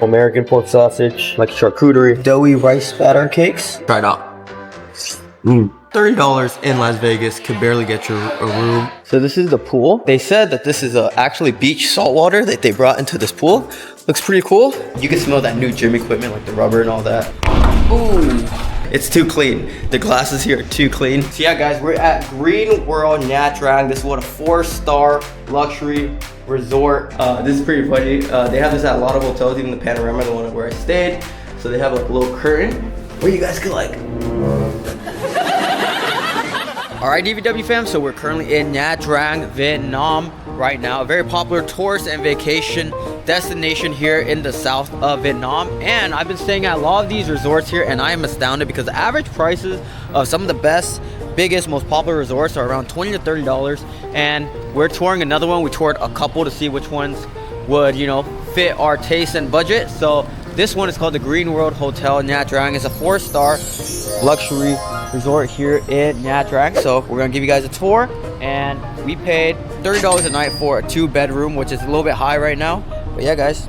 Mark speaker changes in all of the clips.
Speaker 1: American pork sausage, like charcuterie, doughy rice batter cakes. Try it out. $30 in Las Vegas could barely get you a room. So this is the pool. They said that this is actually beach salt water that they brought into this pool. Looks pretty cool. You can smell that new gym equipment, like the rubber and all that. Ooh, it's too clean. The glasses here are too clean. So yeah, guys, we're at Green World Nha Trang. This is what a 4-star luxury resort. This is pretty funny. They have this at a lot of hotels, even the Panorama, the one where I stayed. So they have like a little curtain where you guys could like. Alright, DVW fam, so we're currently in Nha Trang, Vietnam right now. A very popular tourist and vacation destination here in the south of Vietnam. And I've been staying at a lot of these resorts here, and I am astounded because the average prices of some of the best, biggest, most popular resorts are around $20 to $30. And we're touring another one. We toured a couple to see which ones would, you know, fit our taste and budget. So this one is called the Green World Hotel Nha Trang. It's a 4-star luxury resort here in Nha Trang. So we're gonna give you guys a tour, and we paid $30 a night for a 2-bedroom, which is a little bit high right now. But yeah, guys,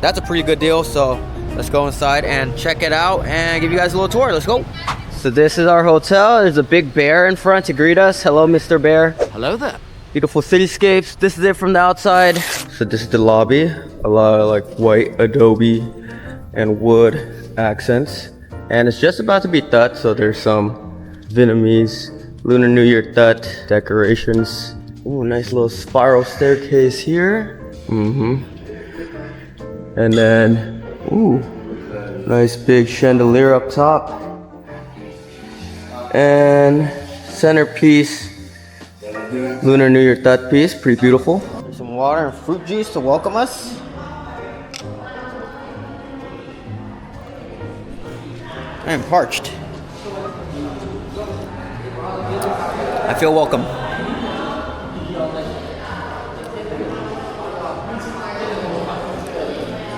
Speaker 1: that's a pretty good deal. So let's go inside and check it out and give you guys a little tour. Let's go. So this is our hotel. There's a big bear in front to greet us. Hello, Mr. Bear.
Speaker 2: Hello there.
Speaker 1: Beautiful cityscapes. This is it from the outside. So this is the lobby. A lot of like white adobe and wood accents. And it's just about to be Tet, so there's some Vietnamese Lunar New Year Tet decorations. Ooh, nice little spiral staircase here. And then, ooh, nice big chandelier up top. And centerpiece, Lunar New Year Tet piece, pretty beautiful. There's some water and fruit juice to welcome us. I am parched. I feel welcome.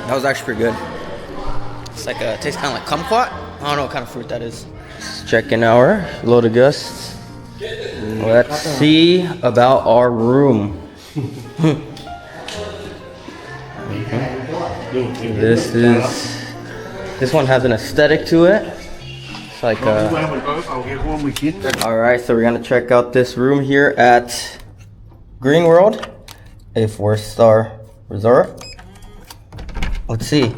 Speaker 1: That was actually pretty good. It's like it tastes kind of like kumquat. I don't know what kind of fruit that is. Check-in hour, load of guests. Let's see about our room. This one has an aesthetic to it. It's like alright, so we're gonna check out this room here at Green World, a 4-star resort. Let's see.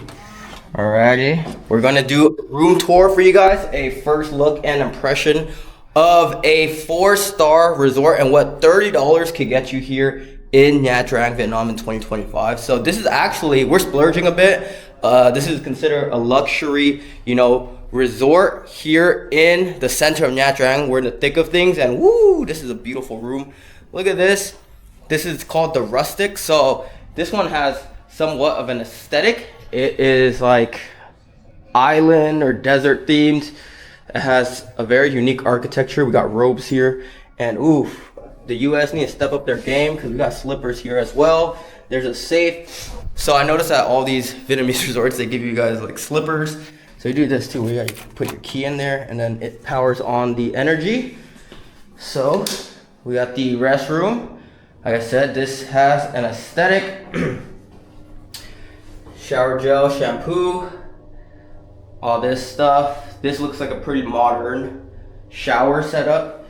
Speaker 1: Alrighty, we're gonna do a room tour for you guys, a first look and impression of a 4-star resort and what $30 could get you here in Nha Trang, Vietnam in 2025. So this is actually, we're splurging a bit. This is considered a luxury, you know, resort here in the center of Nha Trang. We're in the thick of things, and woo, this is a beautiful room. Look at this. This is called the Rustic. So this one has somewhat of an aesthetic. It is like island or desert themed. It has a very unique architecture. We got robes here, and ooh, the US needs to step up their game because we got slippers here as well. There's a safe. So I noticed that all these Vietnamese resorts, they give you guys like slippers. So you do this too, where you gotta put your key in there and then it powers on the energy. So we got the restroom. Like I said, this has an aesthetic. Shower gel, shampoo, all this stuff. This looks like a pretty modern shower setup.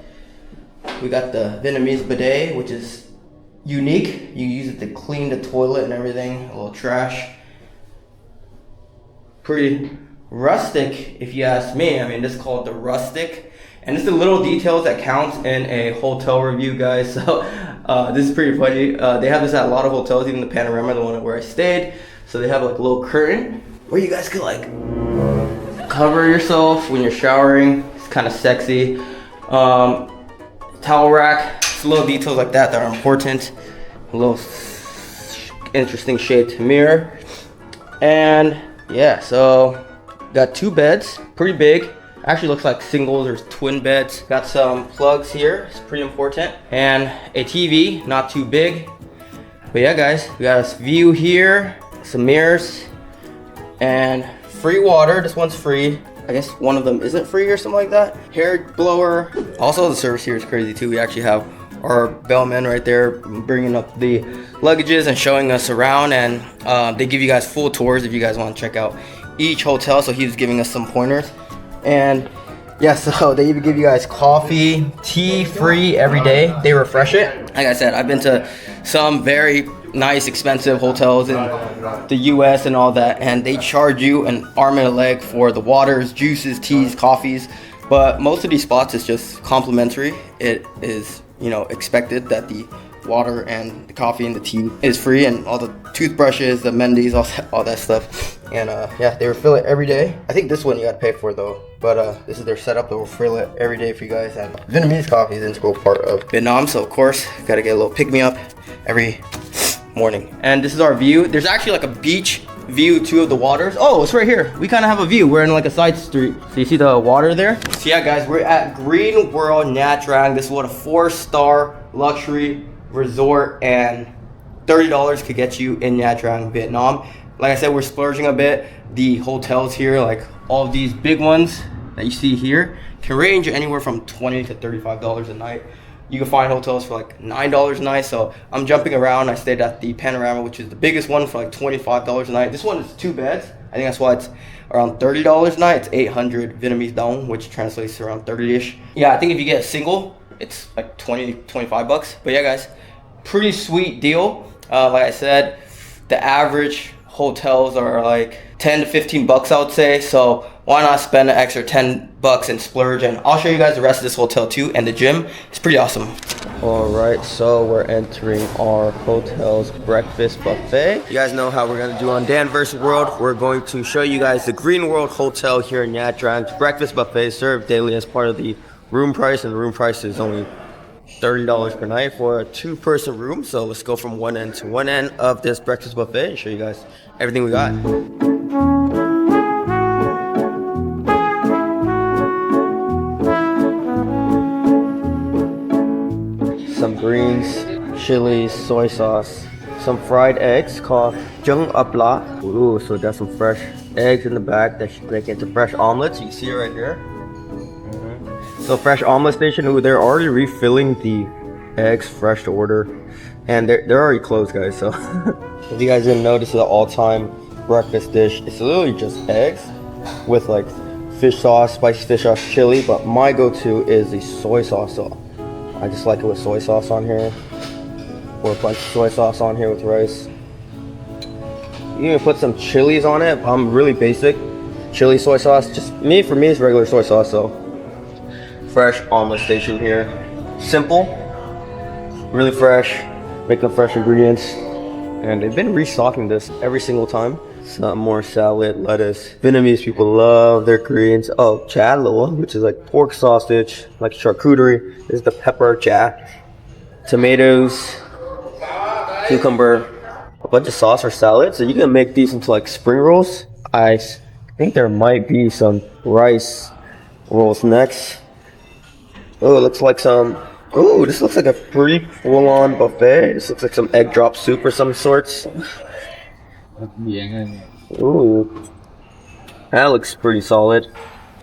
Speaker 1: We got the Vietnamese bidet, which is unique. You use it to clean the toilet and everything, a little trash. Pretty rustic, if you ask me. I mean, this is called the Rustic. And it's the little details that counts in a hotel review, guys. So this is pretty funny. They have this at a lot of hotels, even the Panorama, the one where I stayed. So they have like a little curtain where you guys could like cover yourself when you're showering. It's kind of sexy. Towel rack, it's little details like that that are important. A little interesting shaped mirror. And yeah, so got 2 beds, pretty big. Actually looks like singles or twin beds. Got some plugs here, it's pretty important. And a TV, not too big. But yeah, guys, we got a view here, some mirrors, and free water. This one's free. I guess one of them isn't free or something like that. Hair blower. Also, the service here is crazy too. We actually have our bellman right there bringing up the luggages and showing us around, and they give you guys full tours if you guys want to check out each hotel. So he was giving us some pointers, and yeah, so they even give you guys coffee, tea free every day. They refresh it. Like I said, I've been to some very nice, expensive hotels in the US and all that, and they charge you an arm and a leg for the waters, juices, teas, coffees. But most of these spots is just complimentary. It is, you know, expected that the water and the coffee and the tea is free, and all the toothbrushes, the Mendy's, all that stuff. And yeah, they refill it every day. I think this one you gotta pay for though, but this is their setup. They'll refill it every day for you guys. And Vietnamese coffee is an integral part of Vietnam, so of course gotta get a little pick-me-up every morning. And this is our view. There's actually like a beach view too of the waters. Oh, it's right here. We kind of have a view. We're in like a side street, so you see the water there. So yeah guys, we're at Green World Nha Trang. This is what a 4-star luxury resort, and $30 could get you in Nha Trang, Vietnam. Like I said, we're splurging a bit. The hotels here, like all of these big ones that you see here, can range anywhere from $20 to $35 a night. You can find hotels for like $9 a night. So I'm jumping around. I stayed at the Panorama, which is the biggest one, for like $25 a night. This one is 2 beds. I think that's why it's around $30 a night. It's 800 Vietnamese dong, which translates to around 30-ish. Yeah, I think if you get a single, it's like 20, 25 bucks. But yeah guys, pretty sweet deal. Like I said, the average hotels are like 10 to 15 bucks, I would say. So why not spend an extra 10 bucks and splurge? And I'll show you guys the rest of this hotel too, and the gym. It's pretty awesome. All right, so we're entering our hotel's breakfast buffet. You guys know how we're gonna do on Dan vs. World. We're going to show you guys the Green World Hotel here in Nha Trang. Breakfast buffet served daily as part of the room price, and the room price is only $30 per night for a 2-person room. So let's go from one end to one end of this breakfast buffet and show you guys everything we got. Some greens, chilies, soy sauce, some fried eggs called jung ap la. Ooh, so that's some fresh eggs in the back that should make into fresh omelets. You can see it right here. So fresh omelet station. Ooh, they're already refilling the eggs fresh to order, and they're already closed, guys. So if you guys didn't know, this is an all-time breakfast dish. It's literally just eggs with like fish sauce, spicy fish sauce, chili, but my go-to is the soy sauce. So I just like it with soy sauce on here, or a bunch of soy sauce on here with rice. You can put some chilies on it. I'm really basic chili soy sauce. Just for me it's regular soy sauce. So fresh omelet station here, simple, really fresh, making fresh ingredients, and they've been restocking this every single time. Some more salad, lettuce. Vietnamese people love their Koreans. Oh, cha lo, which is like pork sausage, like charcuterie. This is the pepper cha. Tomatoes, cucumber, a bunch of sauce or salad. So you can make these into like spring rolls. I think there might be some rice rolls next. Oh, it looks like some. Oh, this looks like a pretty full-on buffet. This looks like some egg drop soup or some sorts. Ooh, that looks pretty solid.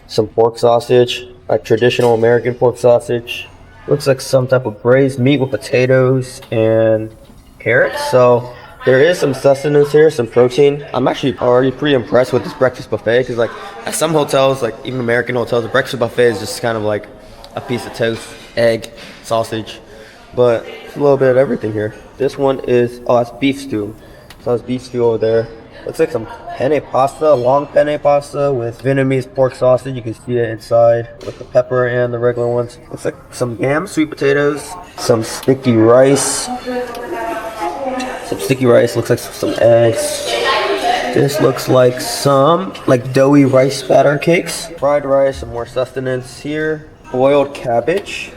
Speaker 1: Some pork sausage, like traditional American pork sausage. Looks like some type of braised meat with potatoes and carrots. So there is some sustenance here, some protein. I'm actually already pretty impressed with this breakfast buffet, because like at some hotels, like even American hotels, the breakfast buffet is just kind of like a piece of toast, egg, sausage, but a little bit of everything here. This one is, oh, that's beef stew. So that's beef stew over there. Looks like some penne pasta, long penne pasta with Vietnamese pork sausage. You can see it inside with the pepper and the regular ones. Looks like some yam, sweet potatoes, some sticky rice. Looks like some eggs. This looks like some like doughy rice batter cakes. Fried rice, some more sustenance here. Boiled cabbage.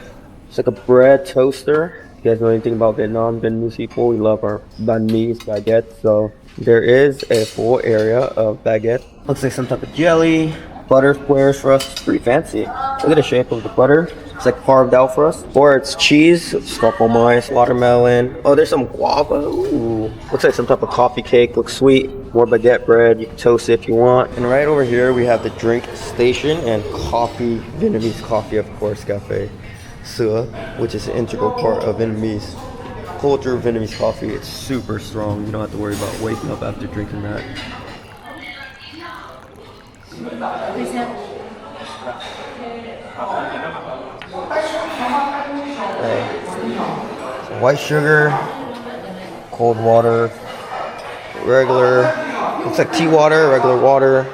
Speaker 1: It's like a bread toaster. If you guys know anything about Vietnam, Vietnamese people, we love our banh mi's, baguette. So there is a full area of baguette. Looks like some type of jelly. Butter squares for us. It's pretty fancy. Look at the shape of the butter. It's like carved out for us. Or it's cheese, scalpel mice, watermelon. Oh, there's some guava. Ooh. Looks like some type of coffee cake. Looks sweet. More baguette bread. You can toast it if you want. And right over here we have the drink station and coffee, Vietnamese coffee, of course, cafe. sữa, which is an integral part of Vietnamese culture. Vietnamese coffee, it's super strong. You don't have to worry about waking up after drinking that. So white sugar, cold water, regular, looks like tea water, regular water.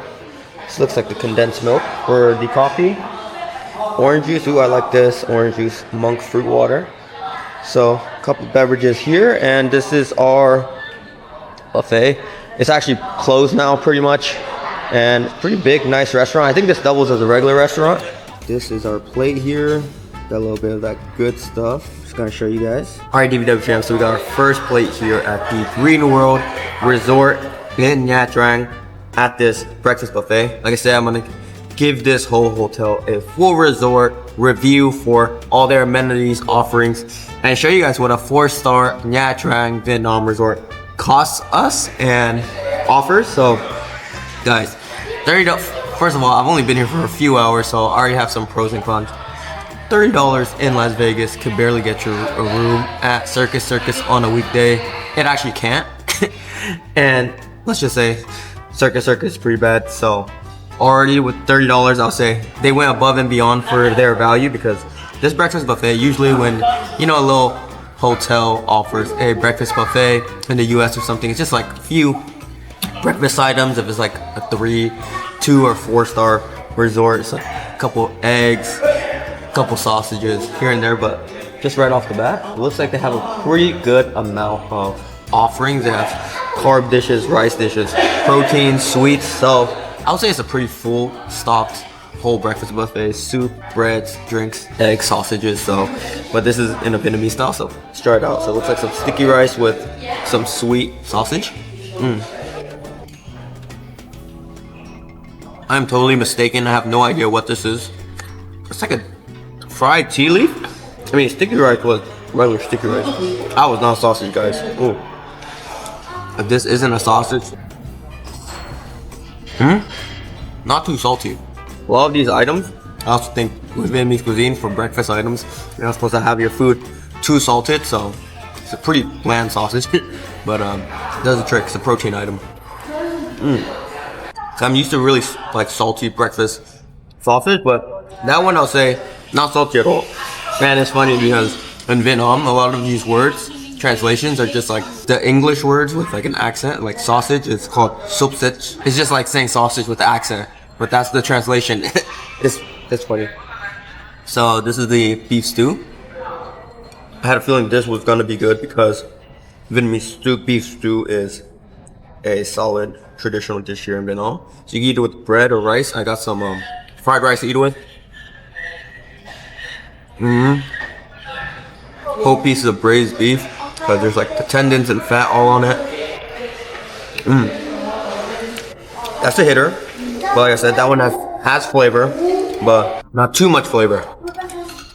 Speaker 1: This looks like the condensed milk for the coffee. Orange juice, ooh, I like this. Orange juice, monk fruit water. So, a couple beverages here, and this is our buffet. It's actually closed now pretty much, and pretty big, nice restaurant. I think this doubles as a regular restaurant. This is our plate here. Got a little bit of that good stuff. Just gonna show you guys. All right, DVW fam, so we got our first plate here at the Green World Resort in Nha Trang at this breakfast buffet. Like I said, I'm gonna give this whole hotel a full resort review for all their amenities, offerings, and show you guys what a 4-star Nha Trang Vietnam resort costs us and offers. So, guys, $30. First of all, I've only been here for a few hours, so I already have some pros and cons. $30 in Las Vegas could barely get you a room at Circus on a weekday. It actually can't. And let's just say Circus is pretty bad. So already with $30, I'll say they went above and beyond for their value, because this breakfast buffet, usually when, you know, a little hotel offers a breakfast buffet in the US or something, it's just like a few breakfast items. If it's like a 3, 2 or 4-star resort, it's like a couple eggs, couple sausages here and there. But just right off the bat, it looks like they have a pretty good amount of offerings. They have carb dishes, rice dishes, protein, sweets. So I would say it's a pretty full stocked whole breakfast buffet: soup, breads, drinks, eggs, sausages. So, but this is in a Vietnamese style, so let's try it out. So it looks like some sticky rice with some sweet sausage. I'm totally mistaken. I have no idea what this is. It's like a fried tea leaf. I mean, sticky rice was regular sticky rice. I was not sausage, guys. Ooh. If this isn't a sausage, not too salty. A lot of these items, I also think with Vietnamese cuisine, for breakfast items, you're not supposed to have your food too salted, so it's a pretty bland sausage, but it does the trick. It's a protein item. So I'm used to really like salty breakfast sausage, but that one I'll say not salty at all. Man, it's funny because in Vietnam, a lot of these words, translations are just like the English words with like an accent. Like sausage, it's called sausage. It's just like saying sausage with the accent, but that's the translation. It's funny. So this is the beef stew. I had a feeling this was gonna be good because Vietnamese beef stew is a solid traditional dish here in Vietnam. So you can eat it with bread or rice. I got some fried rice to eat it with. Whole pieces of braised beef, because there's like the tendons and fat all on it. That's a hitter. But like I said, that one has flavor, but not too much flavor.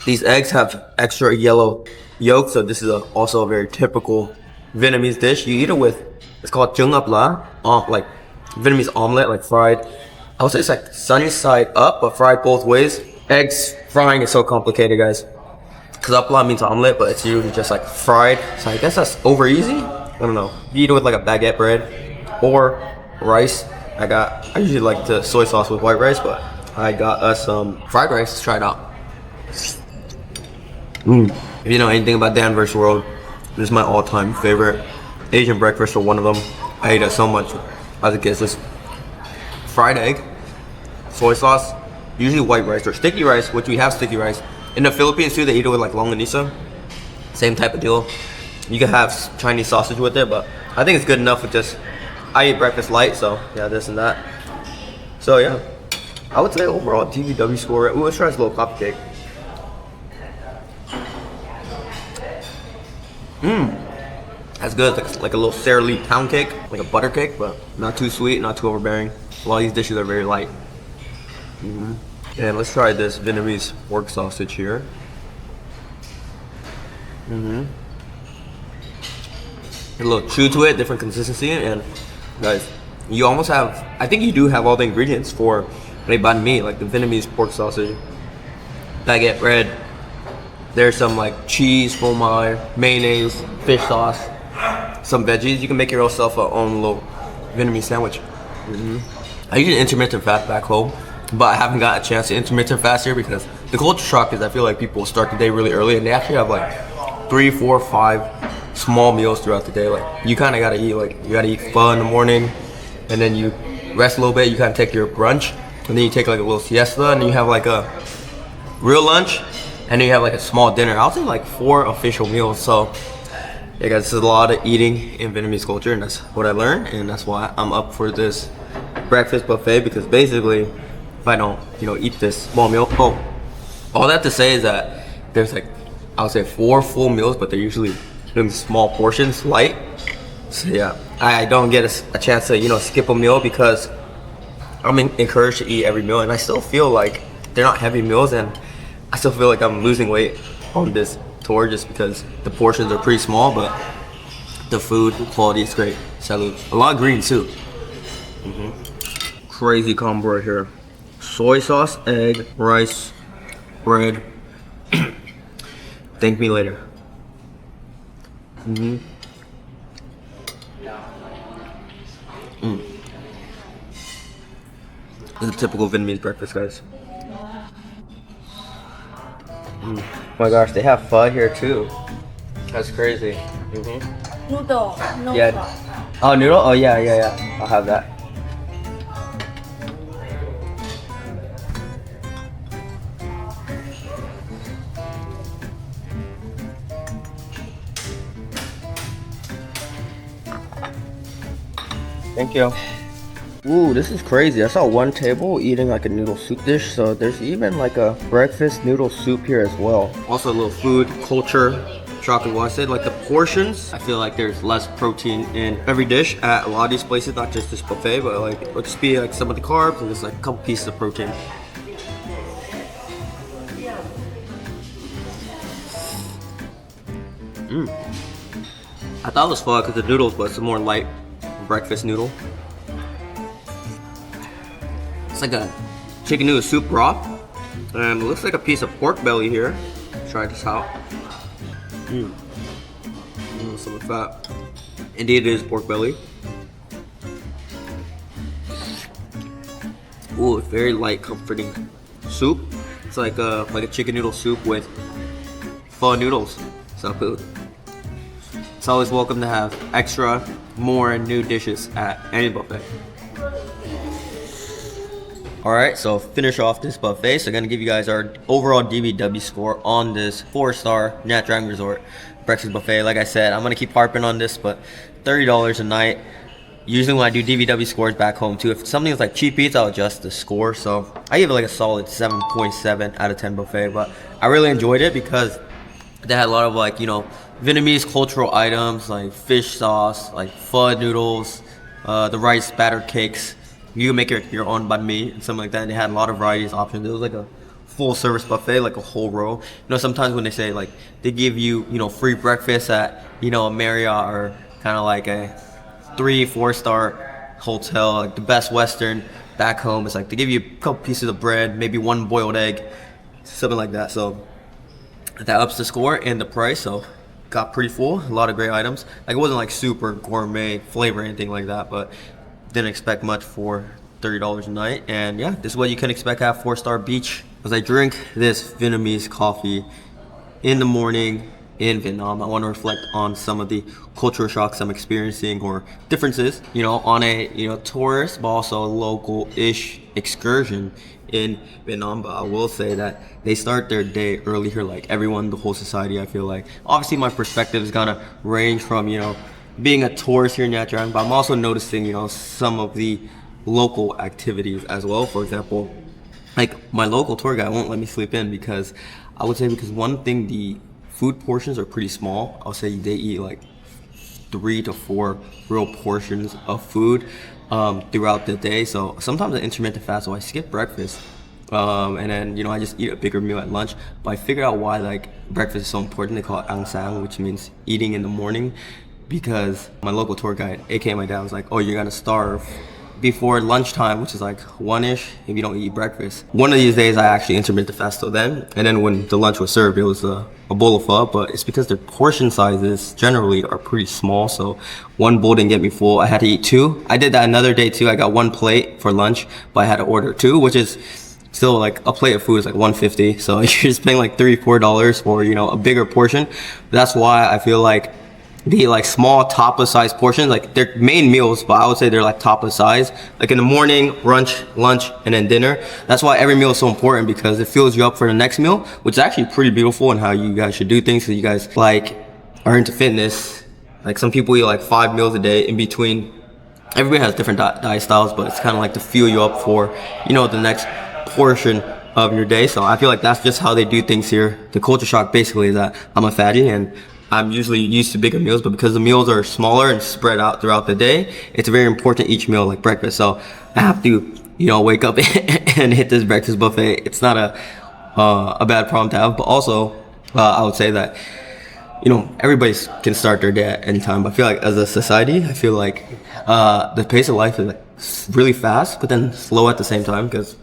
Speaker 1: These eggs have extra yellow yolk, so this is also a very typical Vietnamese dish. You eat it with, it's called trứng ốp lá, like Vietnamese omelet, like fried. I would say it's like sunny side up, but fried both ways. Eggs frying is so complicated, guys. Because ốp lá means omelet, but it's usually just like fried. So I guess that's over easy. I don't know. You eat it with like a baguette bread or rice. I usually like the soy sauce with white rice, but I got us some fried rice. Let's try it out. If you know anything about Danvers World, this is my all-time favorite Asian breakfast, or one of them. I ate it so much as a kid. This fried egg, soy sauce, usually white rice or sticky rice, which we have sticky rice. In the Philippines too, they eat it with like longanisa. Same type of deal. You can have Chinese sausage with it, but I think it's good enough with just, I eat breakfast light, so yeah, this and that. So yeah, I would say overall DVW score. Ooh, let's try this little coffee cake. That's good. It's like a little Sara Lee pound cake, like a butter cake, but not too sweet, not too overbearing. A lot of these dishes are very light. And let's try this Vietnamese pork sausage here. A little chew to it, different consistency, and guys, you almost have, I think you do have all the ingredients for banh mi, like the Vietnamese pork sausage, baguette bread, There's some like cheese, phô mai, mayonnaise, fish sauce, some veggies. You can make yourself a own little Vietnamese sandwich. I eat an intermittent fast back home, but I haven't got a chance to intermittent fast here because the culture shock is I feel like people start the day really early and they actually have like 3, 4, 5 small meals throughout the day. Like you kind of gotta eat like you gotta eat pho in the morning, and then you rest a little bit. You kind of take your brunch, and then you take like a little siesta, and then you have like a real lunch, and then you have like a small dinner. I'll say like 4 official meals. So yeah, guys, this is a lot of eating in Vietnamese culture, and that's what I learned, and that's why I'm up for this breakfast buffet, because basically if I don't eat this small meal, all that to say is that there's like I would say 4 full meals, but they're usually in small portions, light. So yeah, I don't get a chance to skip a meal because I'm encouraged to eat every meal, and I still feel like they're not heavy meals, and I still feel like I'm losing weight on this tour just because the portions are pretty small, but the food quality is great. Salute. A lot of green too. Crazy combo right here. Soy sauce, egg, rice, bread. Thank me later. This is a typical Vietnamese breakfast, guys. Oh my gosh, they have pho here too. That's crazy.
Speaker 2: Noodle, no
Speaker 1: Yeah.
Speaker 2: pho.
Speaker 1: Oh, noodle? Oh yeah. I'll have that. Thank you. Ooh, this is crazy. I saw one table eating like a noodle soup dish, so there's even like a breakfast noodle soup here as well. Also a little food culture shock. Well, I said like the portions, I feel like there's less protein in every dish at a lot of these places, not just this buffet, but like it'll just be like some of the carbs and just like a couple pieces of protein. I thought it was fun because the noodles, but it's a more light breakfast noodle. It's like a chicken noodle soup broth, and it looks like a piece of pork belly here. Try this out. Some of that. Indeed, it is pork belly. Ooh, very light, comforting soup. It's like a chicken noodle soup with pho noodles. So good. It's always welcome to have extra, more, and new dishes at any buffet. Alright, so finish off this buffet. So I'm gonna give you guys our overall DBW score on this 4-star Nha Trang Resort breakfast buffet. Like I said, I'm gonna keep harping on this, but $30 a night. Usually when I do DBW scores back home too, if something is like cheap eats, I'll adjust the score. So I give it like a solid 7.7 out of 10 buffet, but I really enjoyed it because they had a lot of like, Vietnamese cultural items like fish sauce, like pho noodles, the rice batter cakes. You can make your own banh mi and something like that. And they had a lot of varieties, options. It was like a full service buffet, like a whole row. Sometimes when they say like they give you, free breakfast at, a Marriott or kind of like a 3-4-star hotel, like the Best Western back home. It's like they give you a couple pieces of bread, maybe 1 boiled egg, something like that. So that ups the score and the price. So got pretty full, a lot of great items. Like it wasn't like super gourmet flavor or anything like that, but didn't expect much for $30 a night. And yeah, this is what you can expect at 4-star beach. As I drink this Vietnamese coffee in the morning in Vietnam, I want to reflect on some of the cultural shocks I'm experiencing or differences, on a tourist but also a local-ish excursion in Vietnam. But I will say that they start their day early here, like everyone, the whole society. I feel like obviously my perspective is gonna range from being a tourist here in Nha Trang, but I'm also noticing some of the local activities as well. For example, like my local tour guide won't let me sleep in because one thing, the food portions are pretty small. I'll say they eat like 3 to 4 real portions of food throughout the day. So sometimes I intermittent fast, so I skip breakfast. And then I just eat a bigger meal at lunch. But I figured out why like breakfast is so important. They call it ăn sáng, which means eating in the morning, because my local tour guide, aka my dad, was like, oh, you're gonna starve before lunchtime, which is like 1-ish if you don't eat breakfast. One of these days I actually intermittent fast till then, and then when the lunch was served, it was a bowl of pho, but it's because their portion sizes generally are pretty small, so one bowl didn't get me full. I had to eat 2. I did that another day too. I got 1 plate for lunch, but I had to order 2, which is still like a plate of food is like $1.50, so you're just paying like $3-4 for, you know, a bigger portion. That's why I feel like the like small tapas size portions, like they're main meals, but I would say they're like tapas size, like in the morning, brunch, lunch, and then dinner. That's why every meal is so important, because it fills you up for the next meal, which is actually pretty beautiful in how you guys should do things. So you guys like are into fitness. Like some people eat like 5 meals a day in between. Everybody has different diet styles, but it's kind of like to fuel you up for, you know, the next portion of your day. So I feel like that's just how they do things here. The culture shock basically is that I'm a fatty and I'm usually used to bigger meals, but because the meals are smaller and spread out throughout the day, it's very important each meal, like breakfast. So I have to, you know, wake up and hit this breakfast buffet. It's not a bad problem to have, but also I would say that, you know, everybody can start their day at any time. But I feel like as a society, I feel like the pace of life is like really fast, but then slow at the same time, because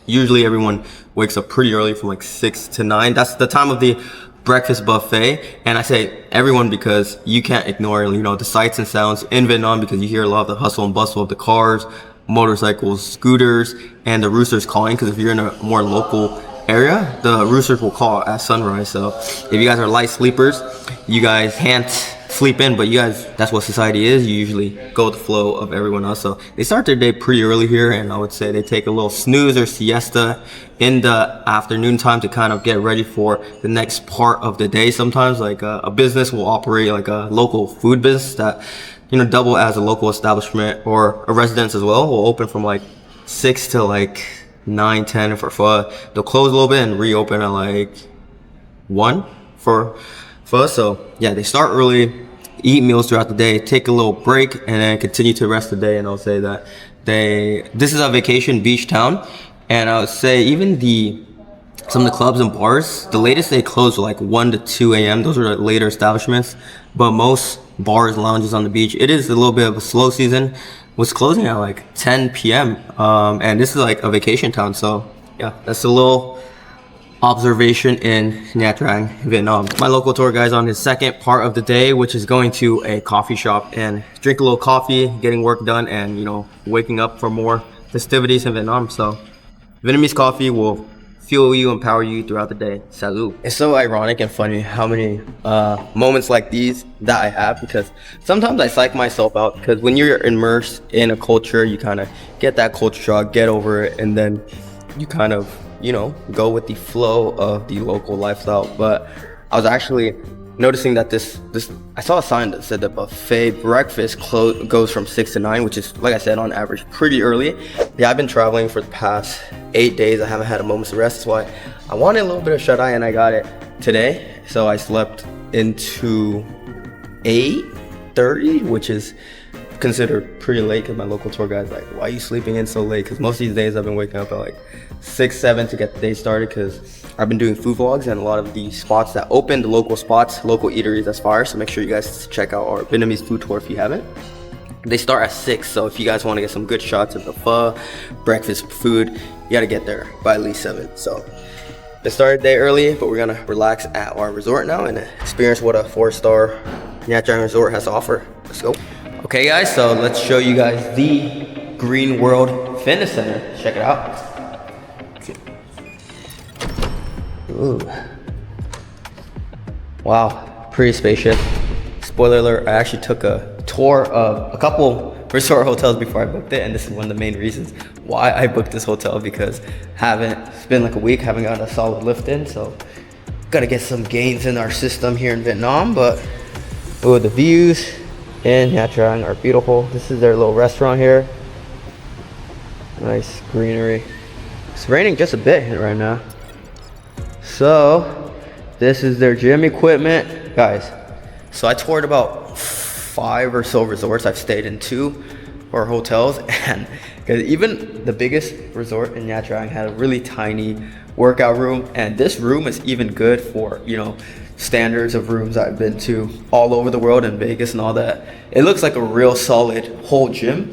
Speaker 1: usually everyone wakes up pretty early from like 6 to 9. That's the time of the breakfast buffet. And I say everyone because you can't ignore, you know, the sights and sounds in Vietnam, because you hear a lot of the hustle and bustle of the cars, motorcycles, scooters, and the roosters calling. Because if you're in a more local area, the roosters will call at sunrise. So if you guys are light sleepers, you guys can't sleep in, but you guys, that's what society is. You usually go with the flow of everyone else. So they start their day pretty early here, and I would say they take a little snooze or siesta in the afternoon time to kind of get ready for the next part of the day. Sometimes like a business will operate like a local food business that, you know, double as a local establishment, or a residence as well, will open from like 6 to like 9, 10 for pho. They'll close a little bit and reopen at like 1 for pho. So yeah, they start early, eat meals throughout the day, take a little break, and then continue to rest the day. And I'll say that this is a vacation beach town, and I would say even some of the clubs and bars, the latest they close were like 1 to 2 a.m. Those are the later establishments, but most bars, lounges on the beach, it is a little bit of a slow season, was closing at like 10 p.m. And this is like a vacation town. So yeah, that's a little observation in Nha Trang, Vietnam. My local tour guide's on his second part of the day, which is going to a coffee shop and drink a little coffee, getting work done, and, you know, waking up for more festivities in Vietnam. So Vietnamese coffee will fuel you, empower you throughout the day. Salut. It's so ironic and funny how many moments like these that I have, because sometimes I psych myself out, because when you're immersed in a culture, you kind of get that culture shock, get over it, and then you kind of, you know, go with the flow of the local lifestyle. But I was actually noticing that this I saw a sign that said the buffet breakfast goes from 6 to 9, which is, like I said, on average pretty early. Yeah, I've been traveling for the past 8 days. I haven't had a moment's rest. That's why I wanted a little bit of shut-eye, and I got it today. So I slept into 8:30, which is considered pretty late, because my local tour guide's like, why are you sleeping in so late? Because most of these days I've been waking up at like 6, 7 to get the day started, because I've been doing food vlogs, and a lot of the spots that open, the local spots, local eateries, that's fire. So make sure you guys check out our Vietnamese food tour if you haven't. They start at 6, so if you guys want to get some good shots of the pho, breakfast food, you got to get there by at least 7. So they started day early, but we're gonna relax at our resort now and experience what a 4-star Nha Trang resort has to offer. Let's go. Okay guys, so let's show you guys the Green World Fitness Center. Check it out. Ooh. Wow, pretty spacious. Spoiler alert, I actually took a tour of a couple resort hotels before I booked it, and this is one of the main reasons why I booked this hotel, because it's been like a week, haven't got a solid lift in, so gotta get some gains in our system here in Vietnam. But ooh, the views in Nha Trang are beautiful. This is their little restaurant here. Nice greenery. It's raining just a bit right now. So this is their gym equipment, guys. So I toured about 5 or so resorts. I've stayed in 2 or hotels, and even the biggest resort in Nha Trang had a really tiny workout room, and this room is even good for, you know, standards of rooms I've been to all over the world, in Vegas and all that. It looks like a real solid whole gym,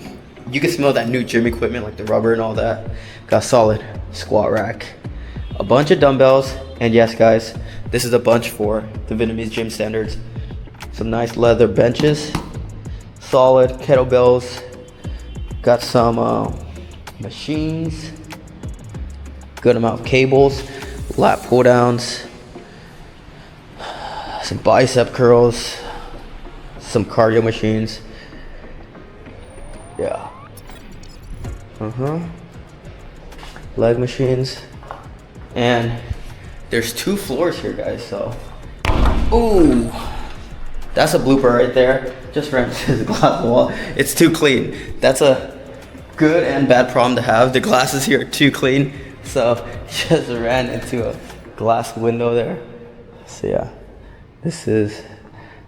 Speaker 1: You can smell that new gym equipment, like the rubber and all that. Got solid squat rack, a bunch of dumbbells, and yes guys, this is a bunch for the Vietnamese gym standards. Some nice leather benches, solid kettlebells, got some machines, good amount of cables, lat pull downs, some bicep curls, some cardio machines. Yeah. Leg machines. And there's 2 floors here, guys, so. Ooh. That's a blooper right there. Just ran into the glass wall. It's too clean. That's a good and bad problem to have. The glasses here are too clean. So just ran into a glass window there. So yeah, this is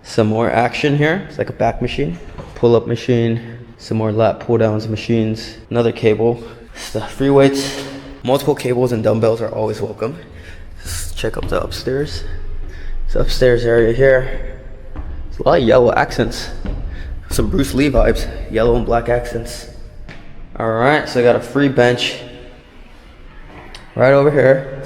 Speaker 1: some more action here. It's like a back machine, pull-up machine, some more lat pull-downs machines, another cable. It's the free weights. Multiple cables and dumbbells are always welcome. Let's check out the upstairs. It's the upstairs area here. There's a lot of yellow accents. Some Bruce Lee vibes, yellow and black accents. All right, so I got a free bench right over here.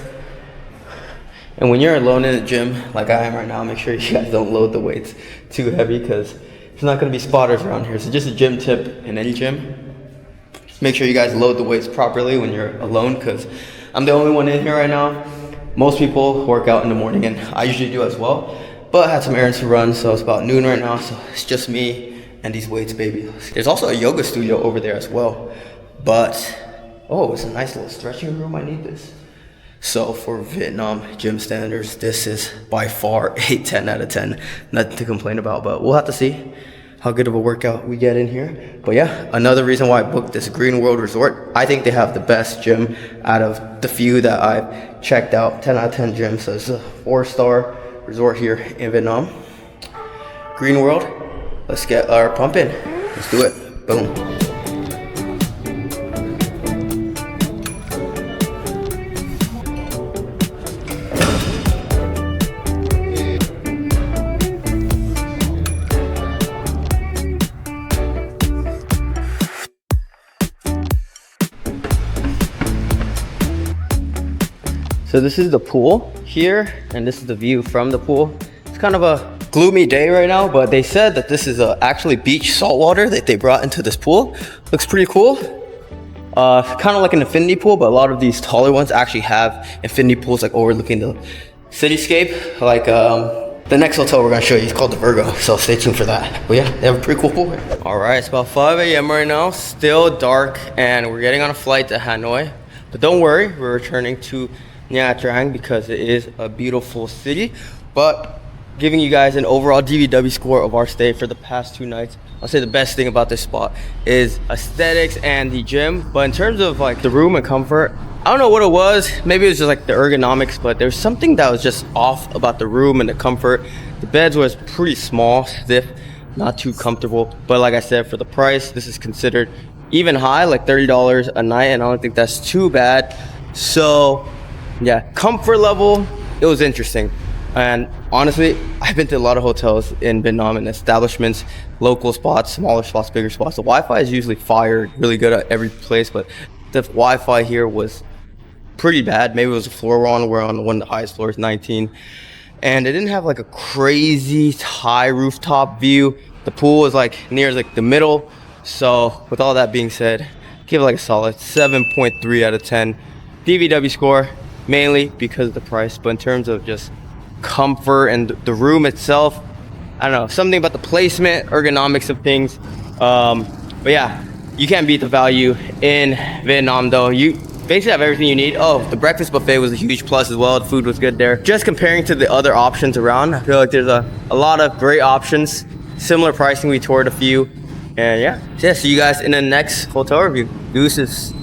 Speaker 1: And when you're alone in a gym, like I am right now, make sure you guys don't load the weights too heavy because there's not gonna be spotters around here. So just a gym tip in any gym, make sure you guys load the weights properly when you're alone because I'm the only one in here right now. Most people work out in the morning and I usually do as well. But I had some errands to run, so it's about noon right now, so it's just me and these weights, baby. There's also a yoga studio over there as well. But, oh, it's a nice little stretching room. I need this. So for Vietnam gym standards, this is by far a 10 out of 10. Nothing to complain about, but we'll have to see how good of a workout we get in here. But yeah, another reason why I booked this Green World Resort, I think they have the best gym out of the few that I've checked out. 10 out of 10 gyms, so it's a 4-star resort here in Vietnam. Green World, let's get our pump in. Let's do it. Boom. So this is the pool here, and this is the view from the pool. It's kind of a gloomy day right now, but they said that this is actually beach salt water that they brought into this pool. Looks pretty cool. Kind of like an infinity pool, but a lot of these taller ones actually have infinity pools like overlooking the cityscape. Like the next hotel we're gonna show you is called the Virgo, so stay tuned for that. But yeah, they have a pretty cool pool. All right, it's about 5 a.m. right now, still dark, and we're getting on a flight to Hanoi. But don't worry, we're returning to Nha Trang because it is a beautiful city. But giving you guys an overall DVW score of our stay for the past 2 nights, I'll say the best thing about this spot is aesthetics and the gym. But in terms of like the room and comfort, I don't know what it was. Maybe it was just like the ergonomics, but there's something that was just off about the room and the comfort. The beds was pretty small, stiff, not too comfortable. But like I said, for the price, this is considered even high, like $30 a night, and I don't think that's too bad. So yeah, comfort level, it was interesting. And honestly, I've been to a lot of hotels in Vietnam and establishments, local spots, smaller spots, bigger spots. The Wi-Fi is usually fired, really good at every place, but the Wi-Fi here was pretty bad. Maybe it was the floor we're on. We're on one of the highest floors, 19. And it didn't have like a crazy high rooftop view. The pool was like near like the middle. So with all that being said, give it like a solid 7.3 out of 10. DVW score, mainly because of the price, but in terms of just comfort and the room itself, I don't know, something about the placement, ergonomics of things. But yeah, you can't beat the value in Vietnam though. You basically have everything you need. Oh, the breakfast buffet was a huge plus as well. The food was good there. Just comparing to the other options around, I feel like there's a lot of great options. Similar pricing, we toured a few. And yeah, see you guys in the next hotel review. Deuces.